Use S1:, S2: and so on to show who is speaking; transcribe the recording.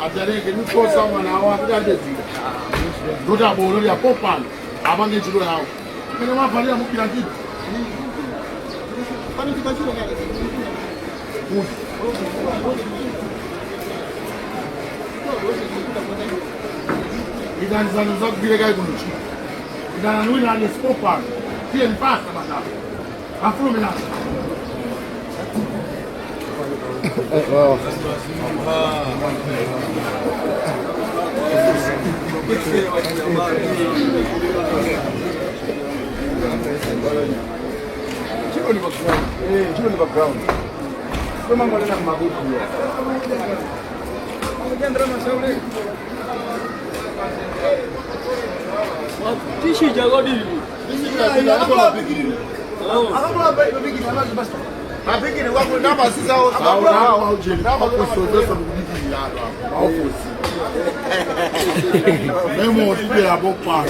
S1: atareke nikosa mwana wake andezika ndota bolo ya popana abange chilo yawo kene wapalia mukira kitu pani kibachiro ngale idani zanu zokagula kai kunchi idani nwina ane popana pia mpaka bata afuro minasa wow. Chilo ni background. Kama ngole na mabuti. Ujendra mashauri. Tishi jagodi. Akakula bigiri. Akakula bigiri basi. Abigiri wako namba sisa akakula ujeni. Namba kusodesa bigiri yalo. Ofosi. Memo tipe ya bopa.